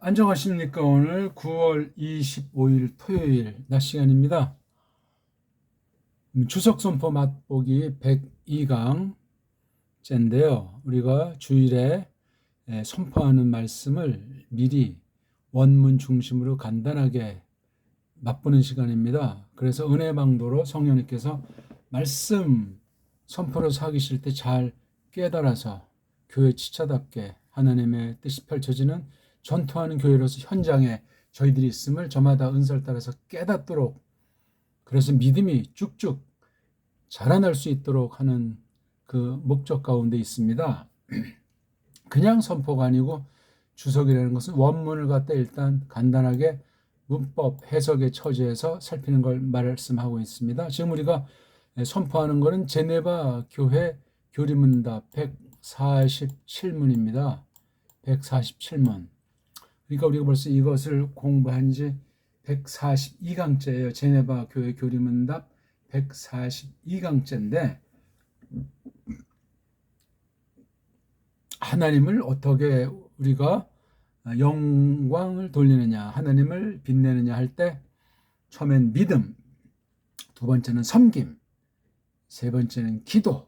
안녕하십니까. 오늘 9월 25일 토요일 낮 시간입니다. 추석선포 맛보기 102강째인데요. 우리가 주일에 선포하는 말씀을 미리 원문 중심으로 간단하게 맛보는 시간입니다. 그래서 은혜방도로 성령님께서 말씀 선포를 사기실 때 잘 깨달아서 교회 지체답게 하나님의 뜻이 펼쳐지는 전투하는 교회로서 현장에 저희들이 있음을 저마다 은사를 따라서 깨닫도록, 그래서 믿음이 쭉쭉 자라날 수 있도록 하는 그 목적 가운데 있습니다. 그냥 선포가 아니고 주석이라는 것은 원문을 갖다 일단 간단하게 문법 해석의 처지에서 살피는 걸 말씀하고 있습니다. 지금 우리가 선포하는 것은 제네바 교회 교리문답 147문입니다. 147문. 그러니까 우리가 벌써 이것을 공부한 지 142강째예요. 제네바 교회 교리문답 142강째인데 하나님을 어떻게 우리가 영광을 돌리느냐, 하나님을 빛내느냐 할 때 처음엔 믿음, 두 번째는 섬김, 세 번째는 기도,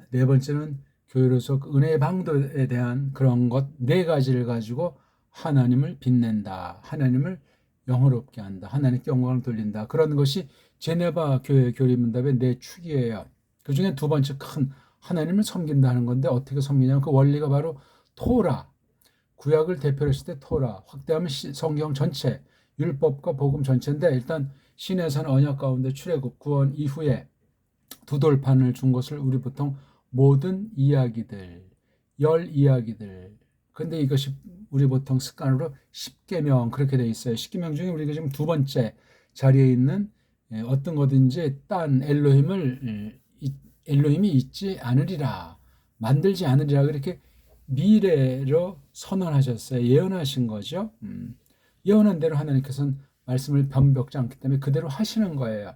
네 번째는 교회로서 은혜의 방도에 대한 그런 것 네 가지를 가지고 하나님을 빛낸다, 하나님을 영화롭게 한다, 하나님께 영광을 돌린다. 그런 것이 제네바 교회 교리문답의 네 축이에요. 그 중에 두 번째 큰 하나님을 섬긴다는 건데 어떻게 섬기냐면 그 원리가 바로 토라, 구약을 대표로 했을 때 토라, 확대하면 성경 전체, 율법과 복음 전체인데 일단 신해산 언약 가운데 출애굽 구원 이후에 두 돌판을 준 것을 우리 보통 모든 이야기들, 열 이야기들. 근데 이것이 우리 보통 습관으로 10계명 그렇게 돼 있어요. 10계명 중에 우리가 지금 두 번째 자리에 있는 어떤 거든지 딴 엘로힘이 있지 않으리라, 만들지 않으리라, 그렇게 미래로 선언하셨어요. 예언하신 거죠. 예언한 대로 하나님께서는 말씀을 변벽지 않기 때문에 그대로 하시는 거예요.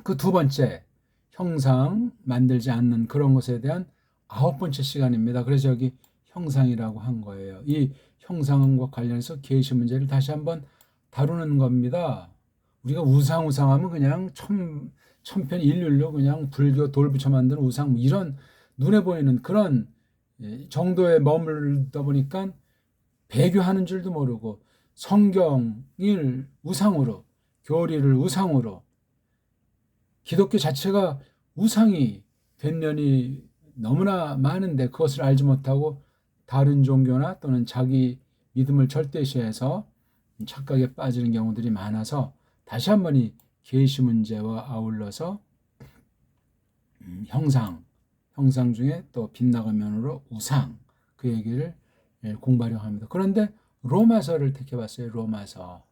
그 두 번째, 형상 만들지 않는 그런 것에 대한 9번째 시간입니다. 그래서 여기 형상이라고 한 거예요. 이 형상과 관련해서 계시 문제를 다시 한번 다루는 겁니다. 우리가 우상하면 그냥 천편일률로 그냥 불교 돌 붙여 만드는 우상, 이런 눈에 보이는 그런 정도에 머물다 보니까 배교하는 줄도 모르고 성경을 우상으로, 교리를 우상으로, 기독교 자체가 우상이 된 면이 너무나 많은데 그것을 알지 못하고 다른 종교나 또는 자기 믿음을 절대시해서 착각에 빠지는 경우들이 많아서 다시 한번 이 계시 문제와 아울러서 형상 중에 또 빗나간 면으로 우상, 그 얘기를 공부하려고 합니다. 그런데 로마서를 택해봤어요. 로마서.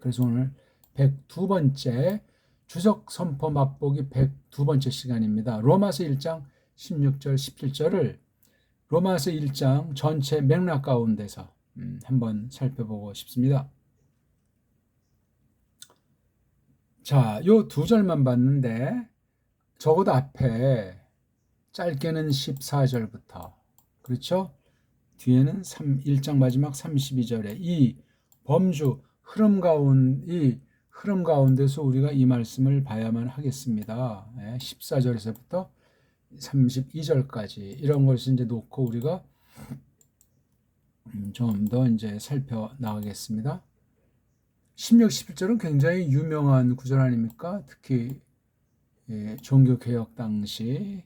그래서 오늘 102번째 주석 선포 맛보기 102번째 시간입니다. 로마서 1장 16절 17절을 로마서 1장 전체 맥락 가운데서 한번 살펴보고 싶습니다. 자, 요 두 절만 봤는데 적어도 앞에 짧게는 14절부터, 그렇죠? 뒤에는 1장 마지막 32절에 이 범주 흐름 가운데서 우리가 이 말씀을 봐야만 하겠습니다. 14절에서부터 32절까지 이런 것을 이제 놓고 우리가 좀 더 이제 살펴 나가겠습니다. 16, 17절은 굉장히 유명한 구절 아닙니까? 특히 종교개혁 당시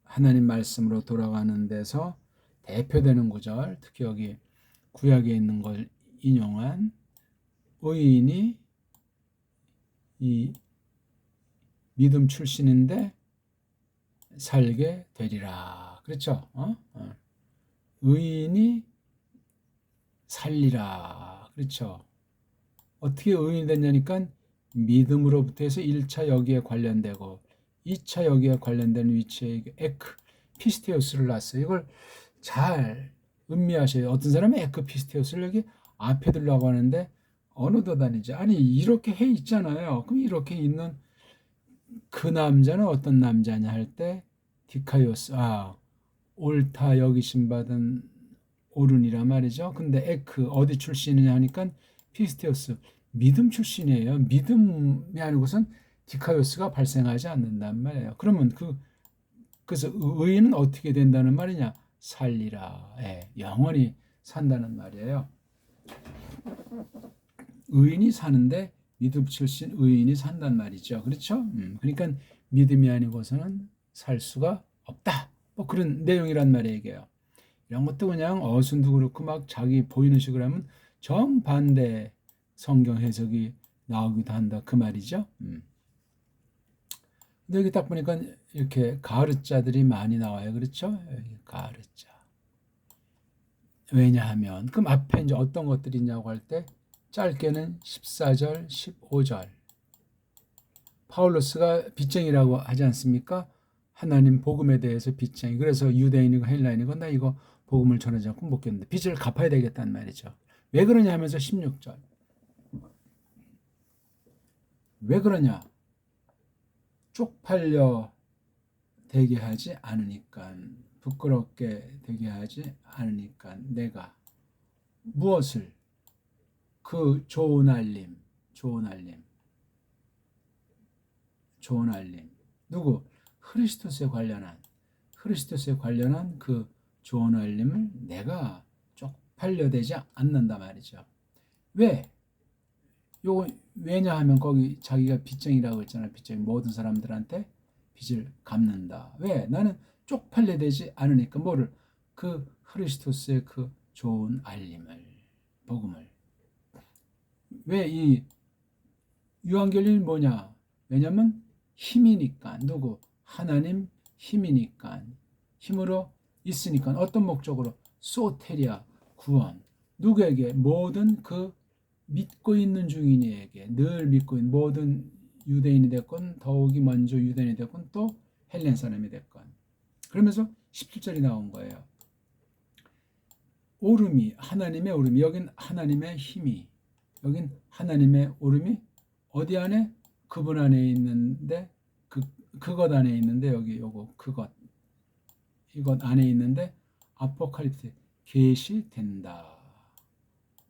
하나님 말씀으로 돌아가는 데서 대표되는 구절, 특히 여기 구약에 있는 걸 인용한 의인이 이 믿음 출신인데 살게 되리라. 그렇죠? 의인이 살리라. 그렇죠? 어떻게 의인이 됐냐니까 믿음으로부터 해서 1차 여기에 관련되고 2차 여기에 관련되는 위치에 피스테우스를 놨어요. 이걸 잘 음미하셔요. 어떤 사람은 피스테우스를 여기 앞에 두려고 하는데 어느 도단이지? 아니 이렇게 해 있잖아요. 그럼 이렇게 있는 그 남자는 어떤 남자냐 할 때 디카이오스, 옳다 여기심 받은 오른이란 말이죠. 근데 에크 어디 출신이냐 하니까 피스테우스 믿음 출신이에요. 믿음이 아니고선 디카요스가 발생하지 않는단 말이에요. 그러면 그래서 의인은 어떻게 된다는 말이냐? 살리라. 예, 영원히 산다는 말이에요. 의인이 사는데 믿음 출신 의인이 산단 말이죠. 그렇죠? 그러니까 믿음이 아니고서는 살 수가 없다. 뭐 그런 내용이란 말이에요. 이런 것도 그냥 어순도 그렇고 막 자기 보이는 식으로 하면 정반대 성경 해석이 나오기도 한다. 그 말이죠. 근데 여기 딱 보니까 이렇게 가르자들이 많이 나와요. 그렇죠? 여기 가르자. 왜냐하면 그럼 앞에 이제 어떤 것들이 있냐고 할 때 짧게는 14절, 15절. 파울로스가 빚쟁이라고 하지 않습니까? 하나님 복음에 대해서 빚쟁이. 그래서 유대인이고 헬라인이고 나 이거 복음을 전하지 않고 못 겠는데 빚을 갚아야 되겠다는 말이죠. 왜 그러냐 하면서 16절. 왜 그러냐? 쪽팔려 되게 하지 않으니까, 부끄럽게 되게 하지 않으니까 내가 무엇을 그 좋은 알림 누구? 그리스도스에 관련한 그 좋은 알림을 내가 쪽팔려 되지 않는다 말이죠. 왜? 요거 왜냐하면 거기 자기가 빚쟁이라고 했잖아요. 빚쟁이 모든 사람들한테 빚을 갚는다. 왜? 나는 쪽팔려 되지 않으니까 뭐를 그 그리스도스의 그 좋은 알림을 복음을 왜 이 유한결론이 뭐냐? 왜냐면 힘이니까 누구? 하나님 힘이니까 힘으로 있으니까 어떤 목적으로 소테리아 구원 누구에게 모든 그 믿고 있는 중인에게 늘 믿고 있는 모든 유대인이 됐건 더욱이 먼저 유대인이 됐건 또 헬렌 사람이 됐건 그러면서 17절이 나온 거예요. 오름이 하나님의 오름이 여긴 하나님의 힘이 여긴 하나님의 오름이 어디 안에 그분 안에 있는데 그것 안에 있는데 여기 요거 그것 이것 안에 있는데 아포칼립스 계시된다.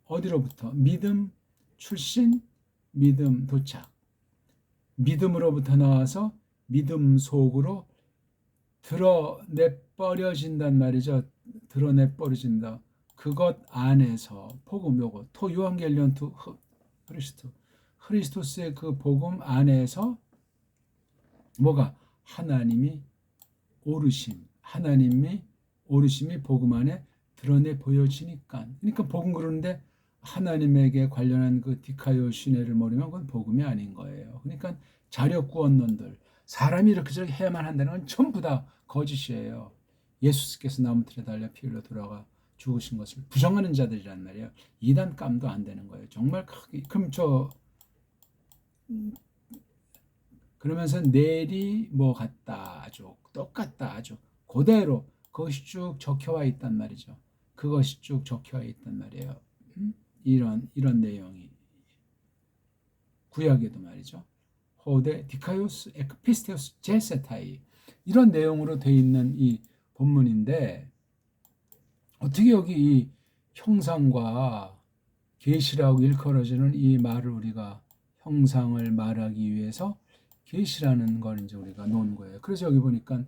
어디로부터? 믿음 출신, 믿음 도착. 믿음으로부터 나와서 믿음 속으로 드러내버려진단 말이죠. 드러내버려진다. 그것 안에서 복음 요거 토 요한겔리온 투 크리스토스의 그 복음 안에서 뭐가 하나님이 오르심이 복음 안에 드러내 보여지니까. 그러니까 복음 그러는데 하나님에게 관련한 그 디카요 시내를 모르면 그건 복음이 아닌 거예요. 그러니까 자력구원론들 사람이 이렇게 저렇게 해야만 한다는 건 전부 다 거짓이에요. 예수께서 나무틀에 달려 피 흘려 돌아가 죽으신 것을 부정하는 자들이란 말이에요. 이단 깜도 안 되는 거예요. 정말 크게. 그럼 그러면서 내리 뭐 같다 아주 똑같다 아주 그대로 그것이 쭉 적혀와 있단 말이죠. 그것이 쭉 적혀와 있단 말이에요. 이런 내용이 구약에도 말이죠. 호데 디카요스 에크피스테우스 제세타이 이런 내용으로 되어 있는 이 본문인데 어떻게 여기 이 형상과 계시라고 일컬어지는 이 말을 우리가 형상을 말하기 위해서 계시라는 걸 이제 우리가 놓은 거예요. 그래서 여기 보니까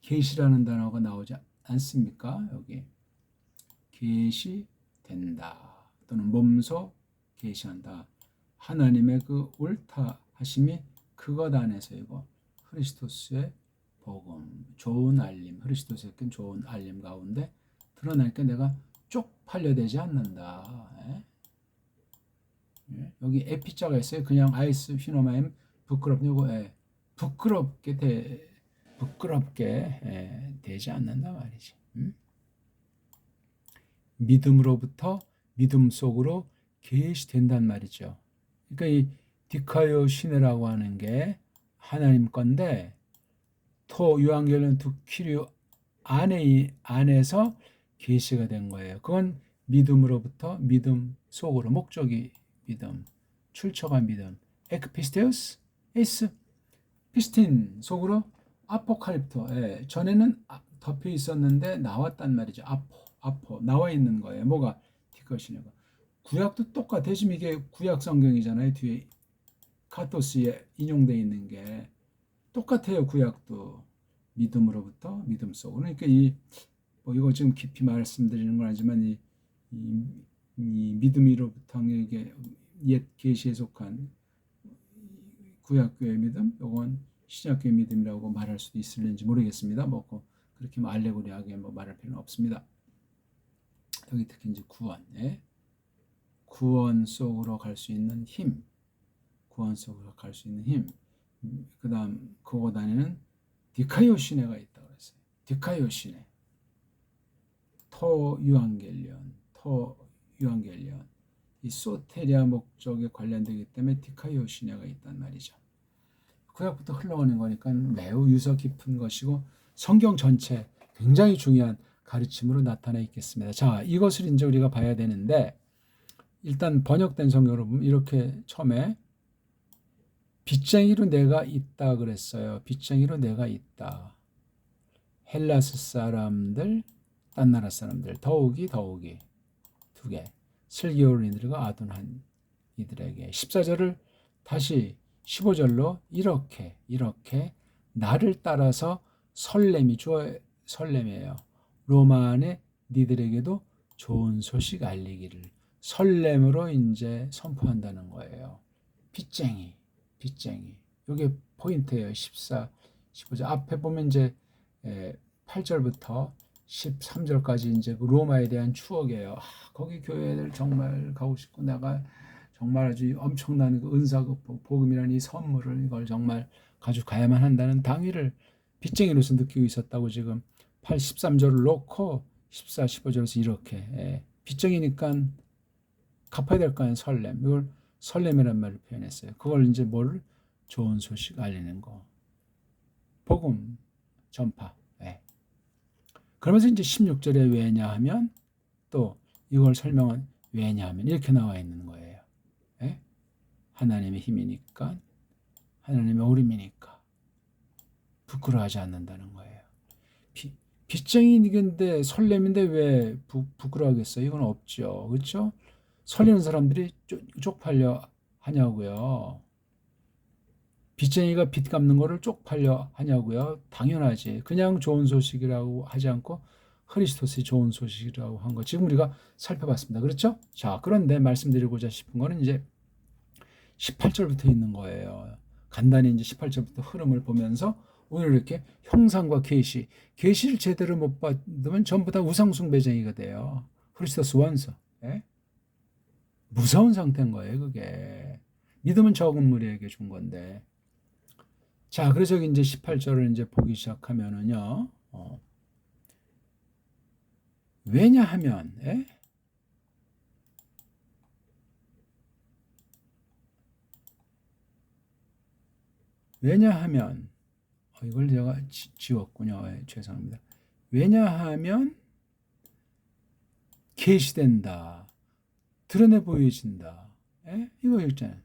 계시라는 단어가 나오지 않습니까? 여기 계시된다 또는 몸소 계시한다. 하나님의 그 옳다 하심이 그것 안에서 이거 그리스도스의 복음 좋은 알림 그리스도스의 좋은 알림 가운데 드러나니까 내가 쪽팔려 되지 않는다. 여기 에피자가 있어요. 그냥 아이스 휘노마임 부끄럽냐고 부끄럽게 되지 않는다 말이지. 믿음으로부터 믿음 속으로 계시된단 말이죠. 그러니까 이 디카요 시네라고 하는 게 하나님 건데 토 요한겔론 두 키류 안에서 계시가 된 거예요. 그건 믿음으로부터 믿음 속으로 목적이 믿음, 출처가 믿음. 에크피스테우스, 에스, 피스틴 속으로 아포칼립토. 전에는 덮여 있었는데 나왔단 말이죠. 앞어 나와 있는 거예요. 뭐가 디카이오시네가. 구약도 똑같아요. 지금 이게 구약 성경이잖아요. 뒤에 카토스에 인용되어 있는 게 똑같아요. 구약도 믿음으로부터 믿음 속으로. 그러니까 뭐 이거 지금 깊이 말씀드리는 건 아니지만 이 믿음으로부터 이게 옛 계시에 속한 구약교의 믿음, 이건 신약교의 믿음이라고 말할 수도 있을는지 모르겠습니다. 뭐 그렇게 알레고리하게 말할 필요는 없습니다. 여기 특히 이제 구원, 구원 속으로 갈 수 있는 힘, 구원 속으로 갈 수 있는 힘. 그다음 그거 다니는 디카이오시네가 있다 그랬어요. 디카이오시네, 토유한겔리온, 이 소테리아 목적에 관련되기 때문에 디카이오시네가 있단 말이죠. 구약부터 흘러오는 거니까 매우 유서 깊은 것이고 성경 전체 굉장히 중요한 가르침으로 나타나 있겠습니다. 자, 이것을 이제 우리가 봐야 되는데 일단 번역된 성경으로 보면 이렇게 처음에 빚쟁이로 내가 있다 그랬어요. 빚쟁이로 내가 있다. 헬라스 사람들, 딴 나라 사람들, 더욱이 두 개. 슬기로운이들과 아둔한 이들에게. 14절을 다시 15절로 이렇게 나를 따라서 설렘이 주어 설렘이에요. 로마 안에 니들에게도 좋은 소식 알리기를 설렘으로 이제 선포한다는 거예요. 빚쟁이. 이게 포인트예요. 14, 15절 앞에 보면 이제 8절부터 13절까지 이제 그 로마에 대한 추억이에요. 거기 교회를 정말 가고 싶고 내가 정말 아주 엄청난 그 은사, 복음이라는 이 선물을 이걸 정말 가져가야만 한다는 당위를 빚쟁이로서 느끼고 있었다고 지금 13절을 놓고 14, 15절에서 이렇게 빚쟁이니까 갚아야 될 거 아니에요. 설렘. 이걸 설렘이란 말을 표현했어요. 그걸 이제 좋은 소식 알리는 거. 복음 전파. 그러면서 이제 16절에 왜냐하면 또 이걸 설명은 왜냐하면 이렇게 나와 있는 거예요. 하나님의 힘이니까, 하나님의 오름이니까 부끄러워하지 않는다는 거예요. 빚쟁이인데 설렘인데 왜 부끄러워하겠어요? 이건 없죠. 그렇죠? 설리는 사람들이 쪽팔려 하냐고요. 빚쟁이가 빚 갚는 거를 쪽팔려 하냐고요. 당연하지. 그냥 좋은 소식이라고 하지 않고 크리스토스의 좋은 소식이라고 한 거 지금 우리가 살펴봤습니다. 그렇죠? 자, 그런데 말씀드리고자 싶은 거는 이제 18절부터 있는 거예요. 간단히 이제 18절부터 흐름을 보면서 오늘 이렇게 형상과 계시를 제대로 못 받으면 전부 다 우상숭배쟁이가 돼요. 크리스토스 원수. 무서운 상태인 거예요, 그게. 믿음은 적은 무리에게 준 건데. 자, 그래서 이제 18절을 이제 보기 시작하면은요, 왜냐하면, 이걸 제가 지웠군요. 죄송합니다. 왜냐하면 계시된다. 드러내 보여진다. 이거 있잖아요.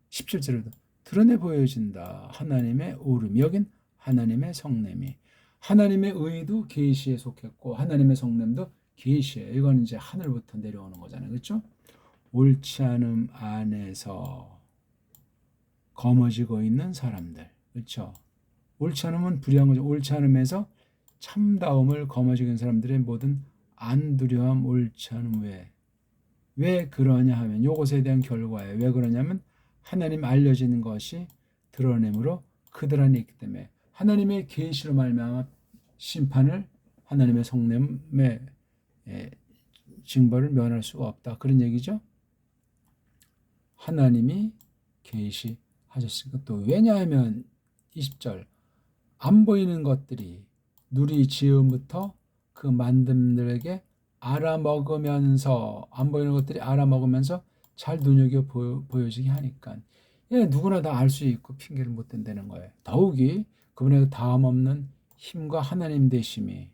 17절에도 드러내 보여진다. 하나님의 오름. 여긴 하나님의 성냄이. 하나님의 의도 계시에 속했고 하나님의 성냄도 계시예요. 이건 이제 하늘부터 내려오는 거잖아요. 그렇죠? 옳지 않음 안에서 거머쥐고 있는 사람들. 그렇죠? 옳지 않음은 불의한 거죠. 옳지 않음에서 참다움을 거머쥐고 있는 사람들의 모든 안두려움, 옳지 않음 왜 그러냐 하면 이것에 대한 결과예요. 왜 그러냐면 하나님 알려지는 것이 드러냄으로 그들 안에 있기 때문에 하나님의 계시로 말미암아 심판을 하나님의 성냄의 징벌을 면할 수가 없다. 그런 얘기죠. 하나님이 계시하셨으니까 또 왜냐하면 20절 안 보이는 것들이 누리 지음부터 그 만듦들에게 알아먹으면서 안 보이는 것들이 알아먹으면서 잘 눈여겨 보여지게 하니까 누구나 다 알 수 있고 핑계를 못 댄다는 거예요. 더욱이 그분의 다음 없는 힘과 하나님 되심이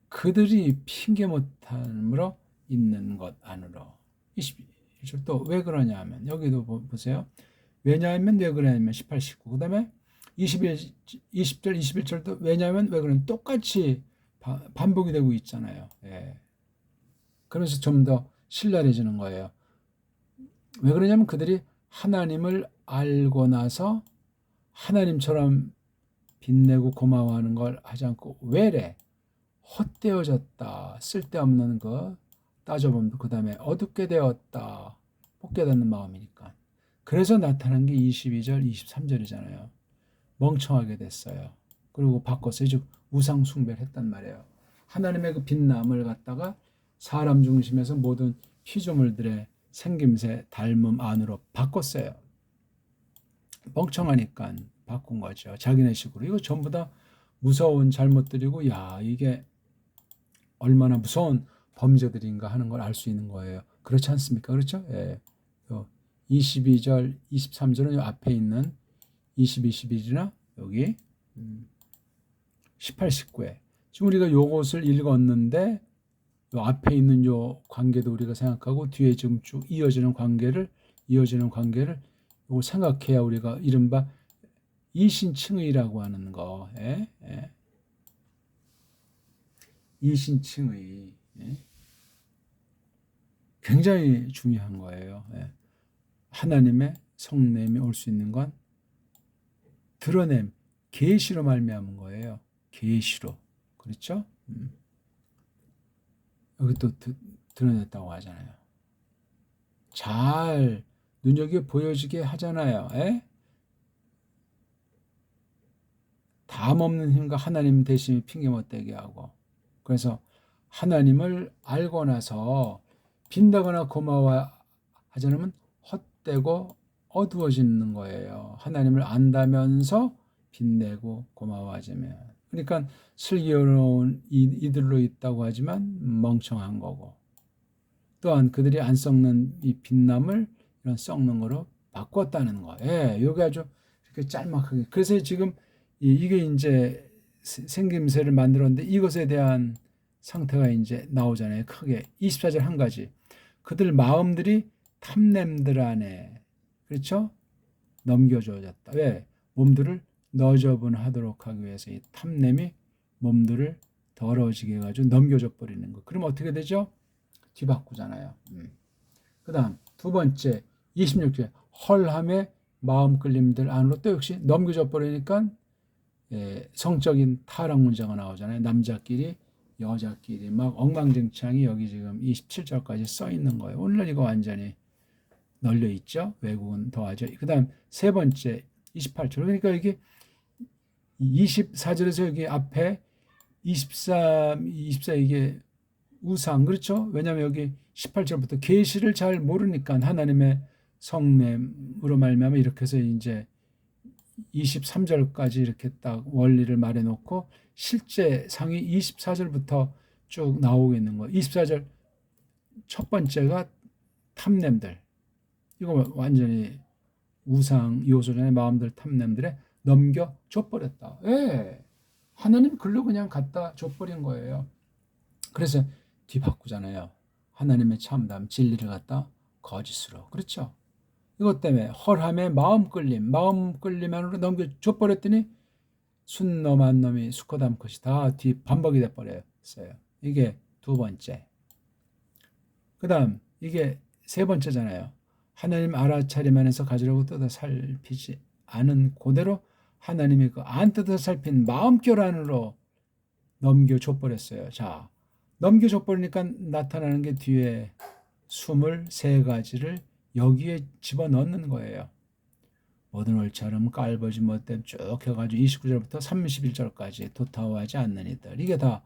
그들이 핑계 못함으로 있는 것 안으로. 21절 또 왜 그러냐 하면 여기도 보세요. 왜냐하면 왜 그러냐면 18, 19 그 다음에 20절 21절도 왜냐하면 왜 그러냐면 똑같이 반복이 되고 있잖아요. 그러면서 좀 더 신랄해지는 거예요. 왜 그러냐면 그들이 하나님을 알고 나서 하나님처럼 빛내고 고마워하는 걸 하지 않고 왜래? 헛되어졌다. 쓸데없는 거 따져보면 그 다음에 어둡게 되었다. 못 깨닫는 마음이니까. 그래서 나타난 게 22절, 23절이잖아요. 멍청하게 됐어요. 그리고 바꿨어요. 즉 우상 숭배를 했단 말이에요. 하나님의 그 빛남을 갖다가 사람 중심에서 모든 피조물들의 생김새, 닮음 안으로 바꿨어요. 멍청하니까 바꾼 거죠. 자기네 식으로. 이거 전부 다 무서운 잘못들이고, 야, 이게 얼마나 무서운 범죄들인가 하는 걸 알 수 있는 거예요. 그렇지 않습니까? 그렇죠? 예. 22절, 23절은 앞에 있는 20, 21이나 여기 18, 19에 지금 우리가 요것을 읽었는데 요 앞에 있는 요 관계도 우리가 생각하고 뒤에 지금 쭉 이어지는 관계를 요걸 생각해야 우리가 이른바 이신칭의라고 하는 거, 이신칭의, 굉장히 중요한 거예요. 하나님의 성냄이 올 수 있는 건 드러냄, 계시로 말미암은 거예요. 계시로, 그렇죠? 여기 또 드러냈다고 하잖아요. 잘 눈여겨 보여지게 하잖아요. 담 없는 힘과 하나님 대신에 핑계 못대게 하고. 그래서 하나님을 알고 나서 빈다거나 고마워하지 않으면 헛되고 어두워지는 거예요. 하나님을 안다면서 빛내고 고마워하자면. 그러니까 슬기로운 이들로 있다고 하지만 멍청한 거고. 또한 그들이 안 썩는 이 빛남을 이런 썩는 거로 바꿨다는 거. 이게 아주 이렇게 짤막하게. 그래서 지금 이게 이제 생김새를 만들었는데 이것에 대한 상태가 이제 나오잖아요. 크게 24절 한 가지. 그들 마음들이 탐냄들 안에, 그렇죠? 넘겨주어졌다. 왜? 몸들을 너저분하도록 하기 위해서 이 탐냄이 몸들을 더러워지게 해가지고 넘겨줘 버리는 거. 그럼 어떻게 되죠? 뒤바꾸잖아요. 그 다음 두 번째 26절 헐함의 마음 끌림들 안으로 또 역시 넘겨져 버리니까 성적인 타락 문제가 나오잖아요. 남자끼리 여자끼리 막 엉망진창이 여기 지금 27절까지 써 있는 거예요. 오늘날 이거 완전히 널려 있죠. 외국은 더하죠. 그 다음 세 번째 28절. 그러니까 이게 24절에서 여기 앞에 23, 24 이게 우상, 그렇죠? 왜냐하면 여기 18절부터 계시를 잘 모르니까 하나님의 성냄으로 말미암아 이렇게 해서 이제 23절까지 이렇게 딱 원리를 말해 놓고 실제 상이 24절부터 쭉 나오고 있는 거예요. 24절 첫 번째가 탐냄들. 이거 완전히 우상 요소전의 마음들 탐냄들에 넘겨 줘버렸다. 하나님 글로 그냥 갖다 줘버린 거예요. 그래서 뒤바꾸잖아요. 하나님의 참담 진리를 갖다 거짓으로. 그렇죠? 이것 때문에 헐함의 마음 끌림 안으로 넘겨줘 버렸더니 순놈 한 놈이 수컷 것이 다 반복이 돼 버렸어요. 이게 두 번째. 그 다음 이게 세 번째잖아요. 하나님 알아차림안에서 가지려고 뜯어 살피지 않은 그대로 하나님이 그 안 뜯어 살핀 마음결 안으로 넘겨줘 버렸어요. 자, 넘겨줘 버리니까 나타나는 게 뒤에 23가지를 여기에 집어넣는 거예요. 모든 옳지않음 깔보지 못됨 쭉 해가지고 29절부터 31절까지 도타오하지 않는 이들. 이게 다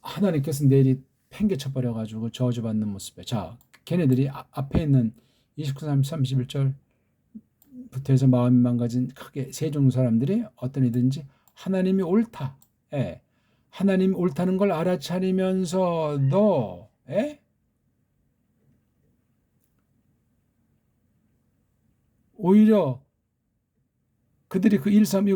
하나님께서 내리 팽개쳐버려가지고 저주받는 모습에. 자, 걔네들이 앞에 있는 29, 30, 31절부터 해서 마음이 망가진 크게 세 종류 사람들이 어떤 이든지 하나님이 옳다. 하나님이 옳다는 걸 알아차리면서도 오히려 그들이 그 일삼 이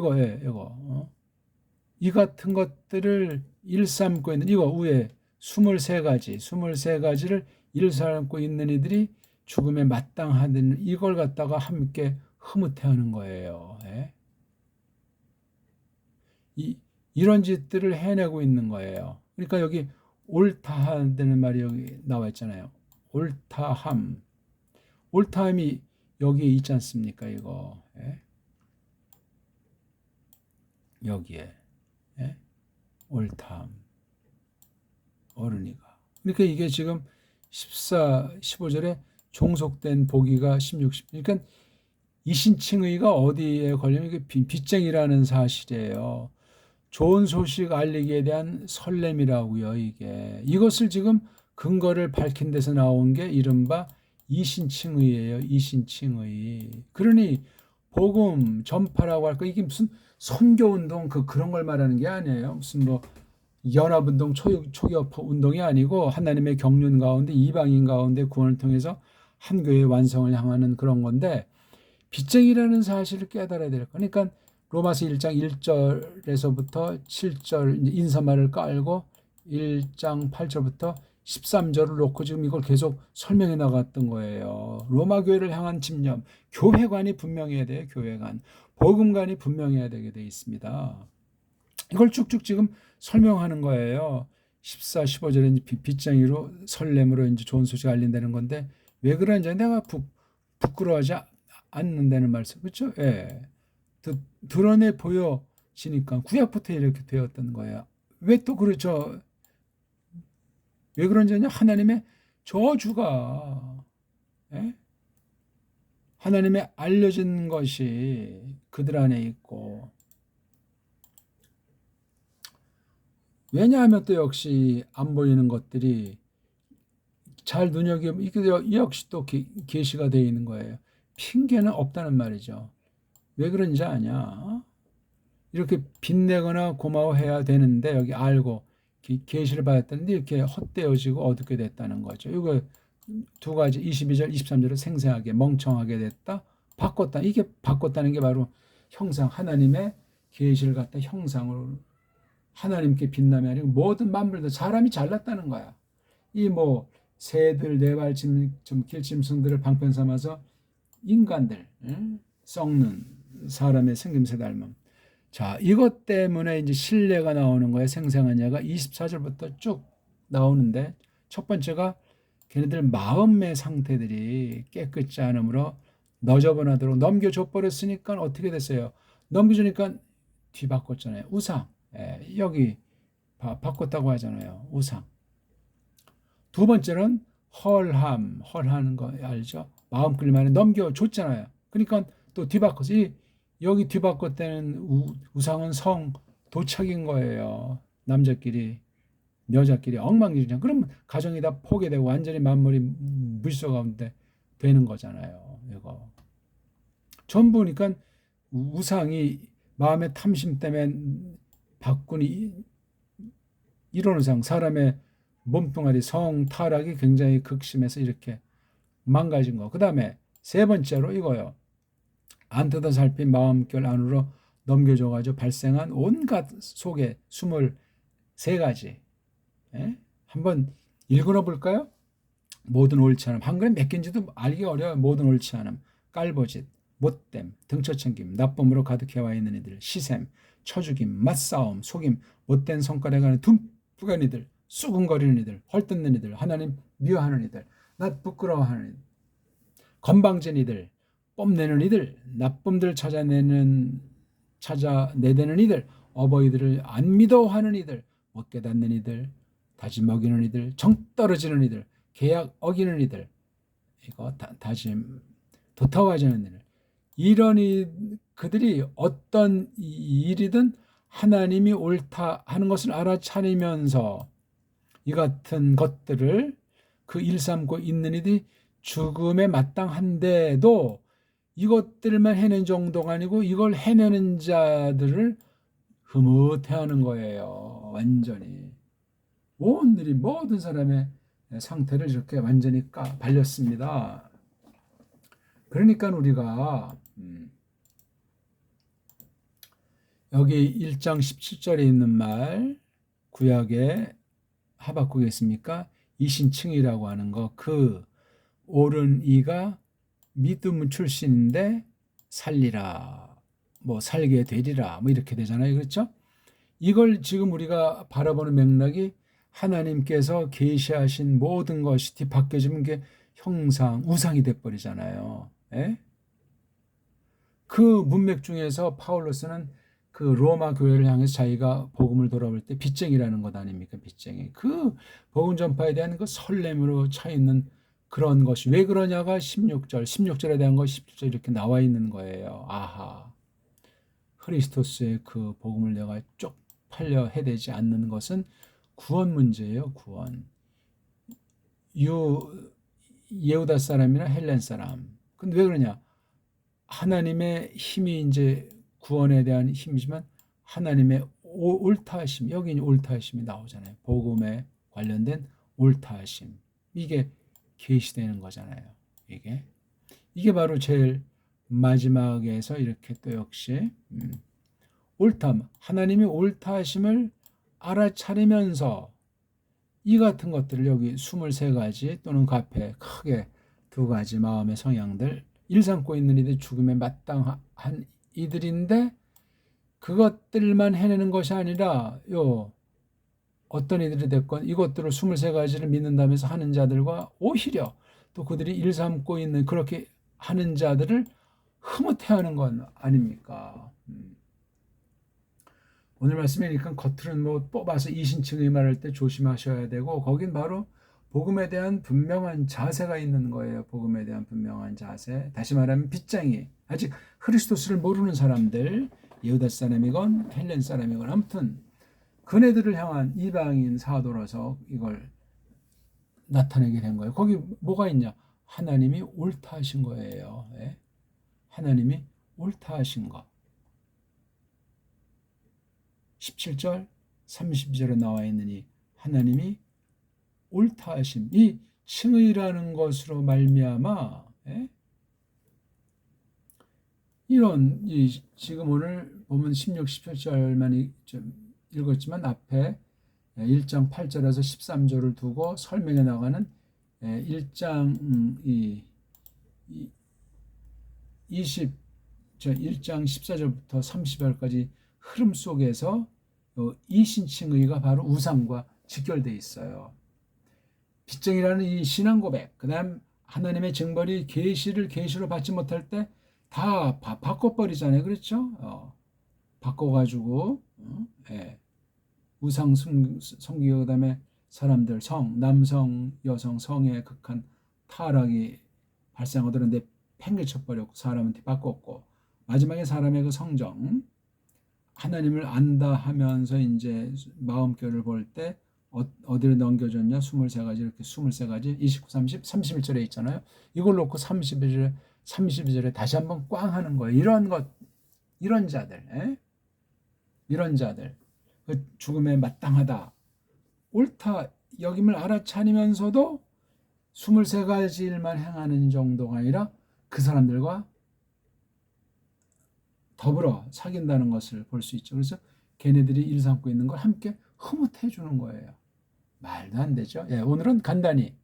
같은 것들을 일삼고 있는 이거 위에 23가지를 일삼고 있는 이들이 죽음에 마땅하다는 이걸 갖다가 함께 흐뭇해하는 거예요. 이런 짓들을 해내고 있는 거예요. 그러니까 여기 옳다하다는 말이 여기 나와 있잖아요. 옳다함. 옳다함이 여기에 있지 않습니까? 이거. 예? 여기에. 예? 옳다함. 어른이가. 그러니까 이게 지금 14, 15절에 종속된 보기가 16, 17. 그러니까 이신칭의가 어디에 걸리면 이게 빚쟁이라는 사실이에요. 좋은 소식 알리기에 대한 설렘이라고요, 이게. 이것을 지금 근거를 밝힌 데서 나온 게 이른바 이신칭의예요, 이신칭의. 그러니 복음 전파라고 할까? 이게 무슨 선교운동 그런 걸 말하는 게 아니에요. 무슨 뭐 연합운동, 초기업 운동이 아니고 하나님의 경륜 가운데 이방인 가운데 구원을 통해서 한 교회의 완성을 향하는 그런 건데 빚쟁이라는 사실을 깨달아야 될 거니까 그러니까 로마서 1장 1절에서부터 7절 인사말을 깔고 1장 8절부터 13절을 놓고 지금 이걸 계속 설명해 나갔던 거예요. 로마 교회를 향한 집념, 교회관이 분명해야 돼요. 교회관. 복음관이 분명해야 되게 돼 있습니다. 이걸 쭉쭉 지금 설명하는 거예요. 14, 15절에 빚쟁이로 설렘으로 이제 좋은 소식 알린다는 건데 왜 그런지 내가 부끄러워하지 않는다는 말씀. 그렇죠? 예. 드러내 보여지니까 구약부터 이렇게 되었던 거예요. 왜 또 그렇죠? 왜 그런지 하나님의 저주가 예? 하나님의 알려진 것이 그들 안에 있고 왜냐하면 또 역시 안 보이는 것들이 잘 눈여겨보면 이게 역시 또 계시가 되어 있는 거예요. 핑계는 없다는 말이죠. 왜 그런지 아냐? 이렇게 빛내거나 고마워해야 되는데 여기 알고 계시를 받았다는데 이렇게 헛되어지고 어둡게 됐다는 거죠. 이거 두 가지 22절 23절을 생생하게 멍청하게 됐다. 바꿨다. 이게 바꿨다는 게 바로 형상 하나님의 계시를 갖다 형상으로 하나님께 빛남이 아니고 모든 만물도 사람이 잘났다는 거야. 이 뭐 새들 네발짐 길짐승들을 방편 삼아서 인간들 썩는 사람의 생김새 닮음. 자, 이것 때문에 이제 신뢰가 나오는 거예요. 생생한 예가 24절부터 쭉 나오는데 첫 번째가 걔네들 마음의 상태들이 깨끗지 않으므로 너저분하도록 넘겨줘 버렸으니까 어떻게 됐어요? 넘겨주니까 뒤바꿨잖아요. 우상. 예, 여기 바꿨다고 하잖아요. 우상. 두 번째는 헐하는 거 알죠? 마음 끌림안에 넘겨줬잖아요. 그러니까 또 뒤바꿔서 여기 뒤바꿨다는 우상은 성 도착인 거예요. 남자끼리 여자끼리 엉망진창. 그러면 가정이 다 포괴되고 완전히 만물이 물소 가운데 되는 거잖아요. 이거 전부 그러니까 우상이 마음의 탐심 때문에 바꾼 이런 우상 사람의 몸뚱아리 성 타락이 굉장히 극심해서 이렇게 망가진 거. 그 다음에 세 번째로 이거요. 안 뜯어 살핀 마음결 안으로 넘겨줘가지고 발생한 온갖 속에 23가지. 예? 한번 읽어나 볼까요? 모든 옳지 않음. 한글에 몇 개인지도 알기 어려워요. 모든 옳지 않음. 깔보짓, 못됨, 등처챙김, 나쁨으로 가득해 와 있는 이들, 시샘, 처죽임, 맞싸움, 속임, 못된 성깔에 가는 둠프간 이들, 수군거리는 이들, 헐뜯는 이들, 하나님 미워하는 이들, 나 부끄러워하는 이들, 건방진 이들, 뽐내는 이들, 나쁨들 찾아내되는 이들, 어버이들을 안 믿어하는 이들, 못 깨닫는 이들, 다짐 어기는 이들, 정 떨어지는 이들, 계약 어기는 이들, 이거 다짐 도타하지 않는 이들, 이런 그들이 어떤 일이든 하나님이 옳다 하는 것을 알아차리면서 이 같은 것들을 그 일삼고 있는 이들이 죽음에 마땅한데도 이것들만 해낸 정도가 아니고 이걸 해내는 자들을 흐뭇해하는 거예요. 완전히 모든 사람의 상태를 이렇게 완전히 발렸습니다. 그러니까 우리가 여기 1장 17절에 있는 말 구약의 하박국에 있습니까? 이신칭이라고 하는 거 그 옳은 이가 믿음 출신인데 살리라 뭐 살게 되리라 뭐 이렇게 되잖아요. 그렇죠? 이걸 지금 우리가 바라보는 맥락이 하나님께서 계시하신 모든 것이 뒤바뀌어지면 게 형상, 우상이 돼버리잖아요. 예? 그 문맥 중에서 파울로스는 그 로마 교회를 향해서 자기가 복음을 돌아올 때 빚쟁이라는 것 아닙니까? 빚쟁이. 그 복음 전파에 대한 그 설렘으로 차 있는 그런 것이 왜 그러냐가 16절에 대한 것이 17절 이렇게 나와 있는 거예요. 아하. 크리스토스의 그 복음을 내가 쪽팔려 해대지 않는 것은 구원 문제예요. 구원. 예후다 사람이나 헬렌 사람. 근데 왜 그러냐? 하나님의 힘이 이제 구원에 대한 힘이지만 하나님의 옳다하심, 여기 옳다하심이 나오잖아요. 복음에 관련된 옳다하심. 이게 계시되는 거잖아요. 이게 바로 제일 마지막에서 이렇게 또 역시 옳다, 하나님이 옳다하심을 알아차리면서 이 같은 것들을 여기 23가지 또는 그 앞에 크게 2가지 마음의 성향들 일삼고 있는 이들 죽음에 마땅한 이들인데 그것들만 해내는 것이 아니라 어떤 이들이 됐건 이것들을 23가지를 믿는다면서 하는 자들과 오히려 또 그들이 일삼고 있는 그렇게 하는 자들을 흐뭇해하는 건 아닙니까? 오늘 말씀이니까 겉으로는 뭐 뽑아서 이신칭의 말할 때 조심하셔야 되고 거긴 바로 복음에 대한 분명한 자세가 있는 거예요. 복음에 대한 분명한 자세. 다시 말하면 빚쟁이. 아직 크리스토스를 모르는 사람들, 예후다 사람이건 헬렌 사람이건 아무튼 그네들을 향한 이방인 사도로서 이걸 나타내게 된 거예요. 거기 뭐가 있냐? 하나님이 옳다 하신 거예요. 예? 하나님이 옳다 하신 거. 17절, 30절에 나와 있는 이 하나님이 옳다 하심, 이 칭의라는 것으로 말미암아 이런 지금 오늘 보면 16, 17절만 좀 읽었지만 앞에 1장 8절에서 13절을 두고 설명해 나가는 1장 1장 14절부터 30절까지 흐름 속에서 이신칭의가 바로 우상과 직결되어 있어요. 빚쟁이라는 이 신앙 고백, 그 다음 하나님의 징벌이 계시로 받지 못할 때 다 바꿔버리잖아요. 그렇죠? 바꿔가지고 우상 섬기고 그 다음에 사람들 남성, 여성, 성의 극한 타락이 발생하더는데 팽개쳐버렸고 사람한테 바꿨고 마지막에 사람의 그 성정 하나님을 안다 하면서 이제 마음결을 볼 때 어디를 넘겨줬냐? 23가지 이렇게 23가지 29, 30, 31절에 있잖아요. 이걸 놓고 32절에 다시 한번 꽝 하는 거예요. 이런 자들 그 죽음에 마땅하다 옳다 여김을 알아차리면서도 23가지 일만 행하는 정도가 아니라 그 사람들과 더불어 사귄다는 것을 볼 수 있죠. 그래서 걔네들이 일삼고 있는 걸 함께 흐뭇해 주는 거예요. 말도 안 되죠. 오늘은 간단히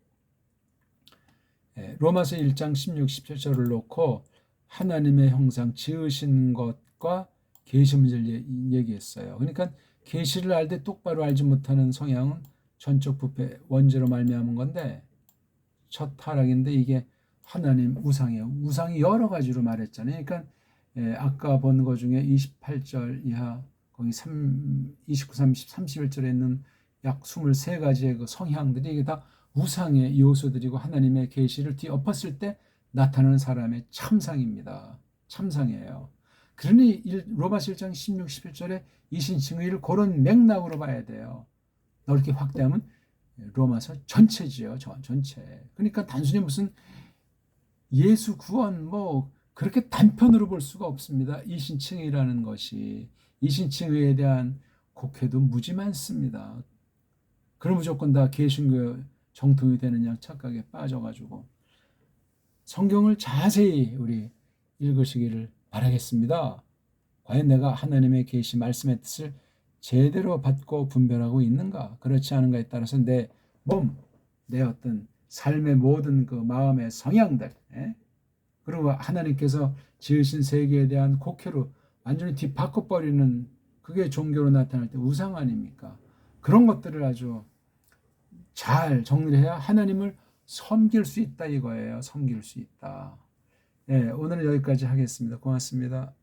로마서 1장 16, 17절을 놓고 하나님의 형상 지으신 것과 계시 문제를 얘기했어요. 그러니까 계시를 알 때 똑바로 알지 못하는 성향은 전적 부패 원죄로 말미암은 건데 첫 타락인데 이게 하나님 우상이에요. 우상이 여러 가지로 말했잖아요. 그러니까 아까 본 것 중에 28절 이하 거기 29, 30, 31절에 있는 약 23가지의 그 성향들이 이게 다 우상의 요소들이고 하나님의 계시를 뒤엎었을 때 나타나는 사람의 참상입니다. 참상이에요. 그러니 로마서 1장 16, 17절에 이신칭의를 그런 맥락으로 봐야 돼요. 넓게 확대하면 로마서 전체지요. 전체. 그러니까 단순히 무슨 예수 구원 뭐 그렇게 단편으로 볼 수가 없습니다. 이신칭의라는 것이 이신칭의에 대한 곡해도 무지 많습니다. 그럼 무조건 다 개신교 정통이 되는 양 착각에 빠져가지고 성경을 자세히 우리 읽으시기를 바라겠습니다. 과연 내가 하나님의 계시 말씀의 뜻을 제대로 받고 분별하고 있는가? 그렇지 않은가에 따라서 내 몸, 내 어떤 삶의 모든 그 마음의 성향들, 그리고 하나님께서 지으신 세계에 대한 곡해로 완전히 뒤바꿔버리는 그게 종교로 나타날 때 우상 아닙니까? 그런 것들을 아주 잘 정리를 해야 하나님을 섬길 수 있다 이거예요. 섬길 수 있다. 예, 오늘은 여기까지 하겠습니다. 고맙습니다.